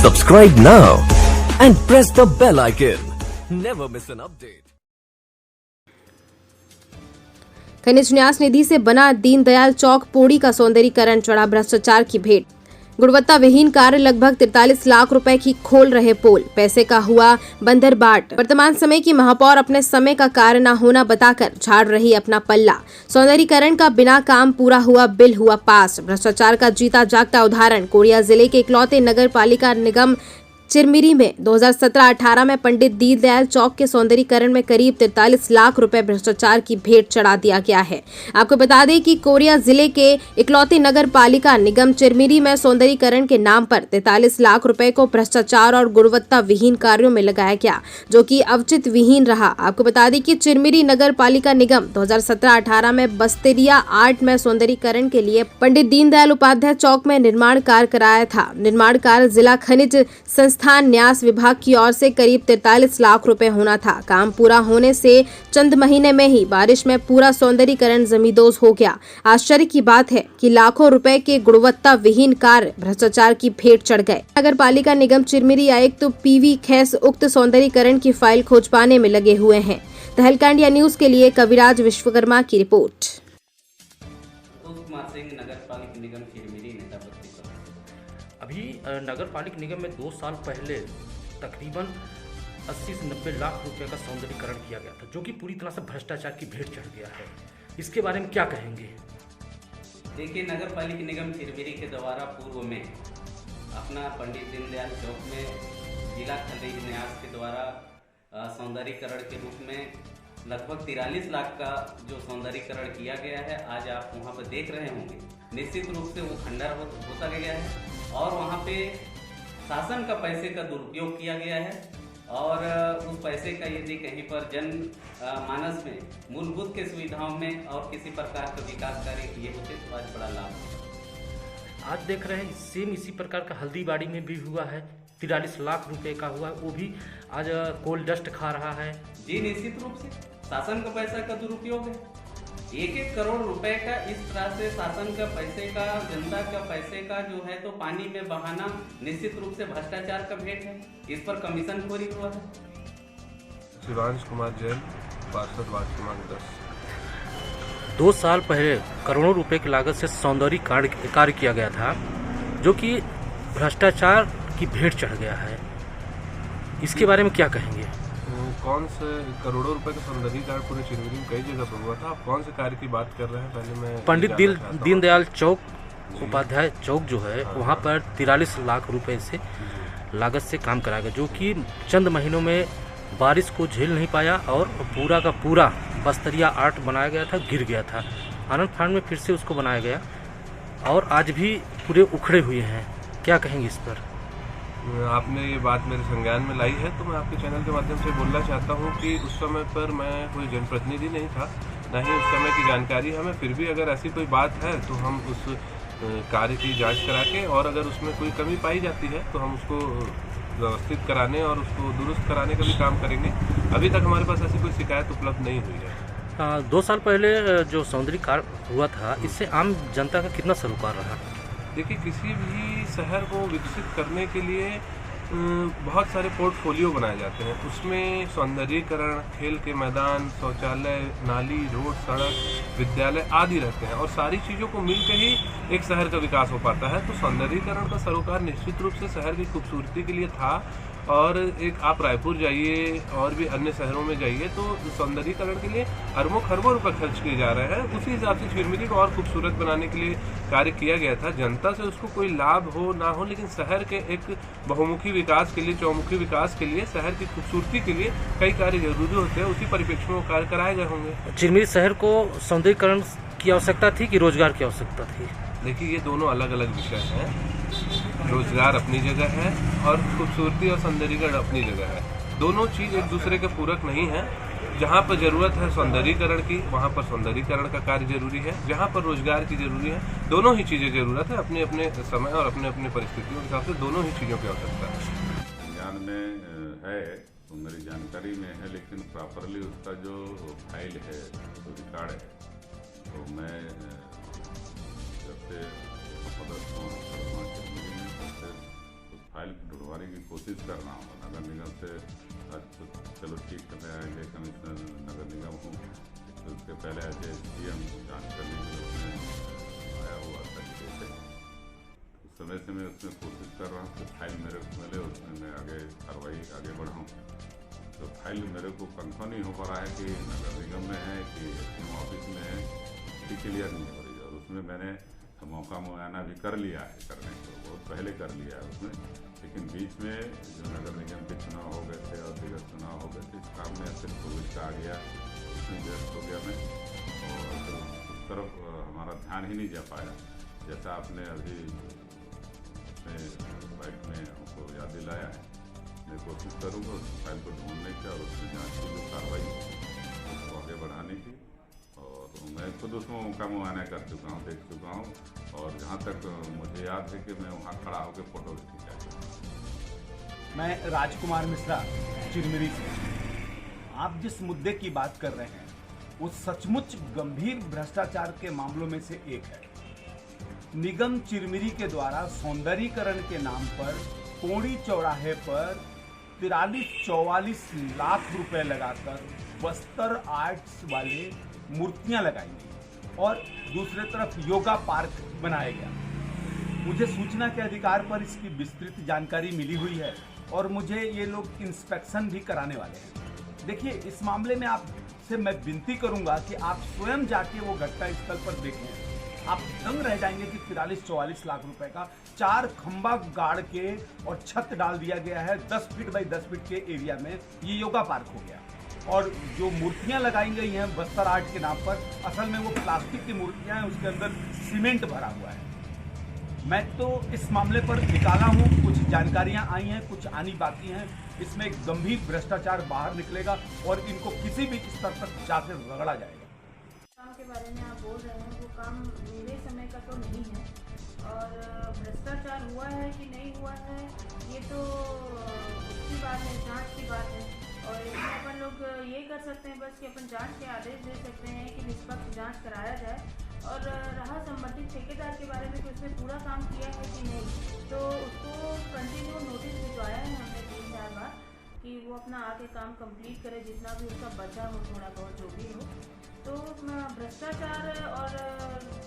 Subscribe now and press the bell icon. Never miss an update. खनिज न्यास निधि से बना दीनदयाल चौक पोड़ी का सौंदर्यीकरण चढ़ा भ्रष्टाचार की भेंट। गुणवत्ता विहीन कार्य लगभग 43 लाख रुपए की खोल रहे पोल, पैसे का हुआ बंदरबाट। वर्तमान समय की महापौर अपने समय का कार्य न होना बताकर झाड़ रही अपना पल्ला। सौंदर्यीकरण का बिना काम पूरा हुआ बिल हुआ पास। भ्रष्टाचार का जीता जागता उदाहरण कोरिया जिले के इकलौते नगर पालिका निगम चिरमिरी में 2017-18 में पंडित दीनदयाल चौक के सौंदर्यीकरण में करीब 43 लाख रुपए भ्रष्टाचार की भेंट चढ़ा दिया गया है। आपको बता दें कि कोरिया जिले के इकलौते नगर पालिका निगम चिरमिरी में सौंदर्यीकरण के नाम पर 43 लाख रुपए को भ्रष्टाचार और गुणवत्ता विहीन कार्यों में लगाया गया, जो कि अवचित विहीन रहा। आपको बता दें कि चिरमिरी नगर पालिका निगम 2017-18 में बस्तेरिया आर्ट में सौंदर्यीकरण के लिए पंडित दीनदयाल उपाध्याय चौक में निर्माण कार्य कराया था। निर्माण कार्य जिला खनिज संस्थान न्यास विभाग की ओर से करीब 43 लाख रुपए होना था। काम पूरा होने से चंद महीने में ही बारिश में पूरा सौंदर्यीकरण जमींदोज हो गया। आश्चर्य की बात है कि लाखों रुपए के गुणवत्ता विहीन कार्य भ्रष्टाचार की भेंट चढ़ गए। नगर पालिका निगम चिरमिरी आयुक्त तो पीवी खैस उक्त सौंदर्यीकरण की फाइल खोज पाने में लगे हुए हैं। तहलका इंडिया न्यूज के लिए कविराज विश्वकर्मा की रिपोर्ट। अभी नगर पालिका निगम में 2 साल पहले तकरीबन 80 से 90 लाख रुपए का सौंदर्यीकरण किया गया था, जो कि पूरी तरह से भ्रष्टाचार की भेंट चढ़ गया है। इसके बारे में क्या कहेंगे? देखिए, नगर पालिका निगम चिरमिरी के द्वारा पूर्व में अपना पंडित दीनदयाल चौक में जिला खनिज न्यास के द्वारा सौंदर्यीकरण के रूप में लगभग 43 लाख का जो सौंदर्यीकरण किया गया है, आज आप वहाँ पर देख रहे होंगे। निश्चित रूप से वो खंडर होता गया है और वहाँ पे शासन का पैसे का दुरुपयोग किया गया है और उस पैसे का यदि कहीं पर जन मानस में मूलभूत के सुविधाओं में और किसी प्रकार का विकास कार्य किए होते तो आज बड़ा लाभ होता। आज देख रहे हैं सेम इसी प्रकार का हल्दीबाड़ी में भी हुआ है, 43 लाख रुपए का हुआ, वो भी आज कोल डस्ट खा रहा है। जी, निश्चित रूप से शासन का पैसा का दुरुपयोग है। 1-1 करोड़ रुपए का इस तरह से शासन का पैसे का, जनता का पैसे का जो है तो पानी में बहाना निश्चित रूप से भ्रष्टाचार का भेंट है। इस पर कमीशन खोरी हुआ है। शिवांश कुमार जैन, पार्षद वार्ड क्रमांक 10। 2 साल पहले करोड़ों रुपए की लागत से सौंदर्य कार्य किया गया था, जो कि भ्रष्टाचार की भेंट चढ़ गया है। इसके बारे में क्या कहेंगे? कौन से करोड़ों रुपए का सौंदर्यीकरण पूरे चिरमिरी में कई जगह पर हुआ था? आप कौन से कार्य की बात कर रहे हैं? पहले मैं पंडित दीनदयाल चौक उपाध्याय चौक जो है, वहाँ पर 43 लाख रुपए से लागत से काम कराया गया, जो कि चंद महीनों में बारिश को झेल नहीं पाया और पूरा का पूरा बस्तेरिया आर्ट बनाया गया था, गिर गया था। आनंद फान में फिर से उसको बनाया गया और आज भी पूरे उखड़े हुए हैं। क्या कहेंगे इस पर? आपने ये बात मेरे संज्ञान में लाई है, तो मैं आपके चैनल के माध्यम से बोलना चाहता हूँ कि उस समय पर मैं कोई जनप्रतिनिधि नहीं था, न ही उस समय की जानकारी है हमें। फिर भी अगर ऐसी कोई बात है तो हम उस कार्य की जांच करा के और अगर उसमें कोई कमी पाई जाती है तो हम उसको व्यवस्थित कराने और उसको दुरुस्त कराने का भी काम करेंगे। अभी तक हमारे पास ऐसी कोई शिकायत उपलब्ध नहीं हुई है। 2 साल पहले जो सौंदर्यीकरण हुआ था, इससे आम जनता का कितना सरोकार रहा? देखिए, किसी भी शहर को विकसित करने के लिए बहुत सारे पोर्टफोलियो बनाए जाते हैं। उसमें सौंदर्यीकरण, खेल के मैदान, शौचालय, नाली, रोड, सड़क, विद्यालय आदि रहते हैं और सारी चीज़ों को मिलकर ही एक शहर का विकास हो पाता है। तो सौंदर्यीकरण का सरोकार निश्चित रूप से शहर की खूबसूरती के लिए था। और एक आप रायपुर जाइए और भी अन्य शहरों में जाइए तो सौंदर्यीकरण के लिए अरबों खरबों रुपये खर्च किए जा रहे हैं। उसी हिसाब से चिरमिरी को और खूबसूरत बनाने के लिए कार्य किया गया था। जनता से उसको कोई लाभ हो ना हो, लेकिन शहर के एक बहुमुखी विकास के लिए, चौमुखी विकास के लिए, शहर की खूबसूरती के लिए कई कार्य जरूरी होते हैं। उसी परिप्रेक्ष्य में कार्य कराए गए होंगे। चिरमिरी शहर को सौंदर्यीकरण की आवश्यकता थी कि रोजगार की आवश्यकता थी? देखिए, ये दोनों अलग अलग विषय हैं। रोजगार अपनी जगह है और खूबसूरती और सौंदर्यीकरण अपनी जगह है। दोनों चीज़ एक दूसरे के पूरक नहीं है। जहाँ पर ज़रूरत है सौंदर्यीकरण की, वहाँ पर सौंदर्यीकरण का कार्य जरूरी है। जहाँ पर रोजगार की जरूरी है, दोनों ही चीज़ें ज़रूरत है। अपने अपने समय और अपने अपने परिस्थितियों के हिसाब से दोनों ही चीज़ों की आवश्यकता है। ज्ञान में है तो मेरी जानकारी में है, लेकिन प्रॉपरली उसका जो फाइल है, जो रिकॉर्ड है, तो मैं जब से फाइल ढूंढवाने की कोशिश कर रहा हूँ। नगर निगम से तो चलो ठीक करने आएंगे, कमिश्नर नगर निगम हूँ, तो उसके पहले ऐसे SDM जांच करने के लिए उसमें आया हुआ तरीके से उस समय से मैं उसमें कोशिश कर रहा हूँ कि फाइल मेरे को मिले, उसमें मैं आगे कार्रवाई आगे बढ़ाऊँ। तो फाइल मेरे को कंफर्म नहीं हो पा रहा है कि नगर निगम में है कि SDM ऑफिस में है, ठीक क्लियर नहीं हो रही है। और उसमें मैंने मौका मुआयना भी कर लिया है, करने को बहुत पहले कर लिया है उसमें, लेकिन बीच में जो नगर निगम के चुनाव हो गए थे और दीगर चुनाव हो गए थे, इस काम में फिर कोविड का आ गया, उसमें व्यस्त हो गया मैं, और उस तरफ हमारा ध्यान ही नहीं जा पाया। जैसा आपने अभी अपने बाइट में हमको याद दिलाया है, मैं कोशिश करूँगा उस फाइल को ढूंढने की और उसकी जाँच की जो कार्रवाई उसको आगे बढ़ाने की। और मैं खुद उसमें मौका मुआयना कर चुका हूँ, देख चुका हूँ, और जहाँ तक मुझे याद है कि मैं वहाँ खड़ा होकर फोटो भी खींचा चुका। मैं राजकुमार मिश्रा चिरमिरी से। आप जिस मुद्दे की बात कर रहे हैं वो सचमुच गंभीर भ्रष्टाचार के मामलों में से एक है। निगम चिरमिरी के द्वारा सौंदर्यीकरण के नाम पर पौड़ी चौराहे पर 43-44 लाख रुपए लगाकर बस्तर आर्ट्स वाले मूर्तियां लगाई गई और दूसरे तरफ योगा पार्क बनाया गया। मुझे सूचना के अधिकार पर इसकी विस्तृत जानकारी मिली हुई है और मुझे ये लोग इंस्पेक्शन भी कराने वाले हैं। देखिए, इस मामले में आपसे मैं विनती करूंगा कि आप स्वयं जाके वो घटना स्थल पर देखें। आप दंग रह जाएंगे कि 43-44 लाख रुपए का 4 खंबा गाड़ के और छत डाल दिया गया है 10 फीट बाई 10 फीट के एरिया में। ये योगा पार्क हो गया। और जो मूर्तियां लगाई गई हैं बस्तर आर्ट के नाम पर, असल में वो प्लास्टिक की मूर्तियां हैं, उसके अंदर सीमेंट भरा हुआ है। मैं तो इस मामले पर निकाला हूं, कुछ जानकारियां आई हैं, कुछ आनी बाकी हैं। इसमें एक गंभीर भ्रष्टाचार बाहर निकलेगा और इनको किसी भी स्तर तक जाकर रगड़ा जाएगा। काम के बारे में आप बोल रहे हैं, वो काम मेरे समय का तो नहीं है, और भ्रष्टाचार हुआ है कि नहीं हुआ है ये तो उसकी बात है, जांच की बात है। और इसमें अपन लोग ये कर सकते हैं बस कि अपन जांच के आदेश दे सकते हैं कि निष्पक्ष जांच कराया जाए। और रहा संबंधित ठेकेदार के बारे में कि उसने पूरा काम किया है कि नहीं, तो उसको कंटिन्यू नोटिस भिजवाया है हमने 3-4 बार कि वो अपना आके काम कंप्लीट करे, जितना भी उसका बचा हो, थोड़ा बहुत जो भी हो। तो भ्रष्टाचार और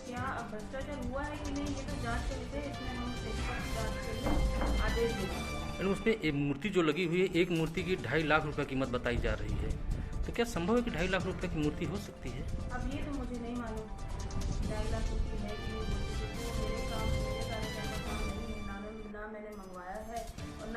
क्या भ्रष्टाचार हुआ है कि नहीं ये तो जांच का विषय है, इसमें हम निष्पक्ष जांच के लिए आदेश देंगे। उसमें एक मूर्ति जो लगी हुई है, एक मूर्ति की 2.5 लाख रुपए कीमत बताई जा रही है, तो क्या संभव है कि 2.5 लाख रुपए की मूर्ति हो सकती है? अब ये तो मुझे नहीं मालूम 2.5 लाख रुपये है कि वो मेरे कार्यक्रम का काम नहीं है, ना मैंने मंगवाया है और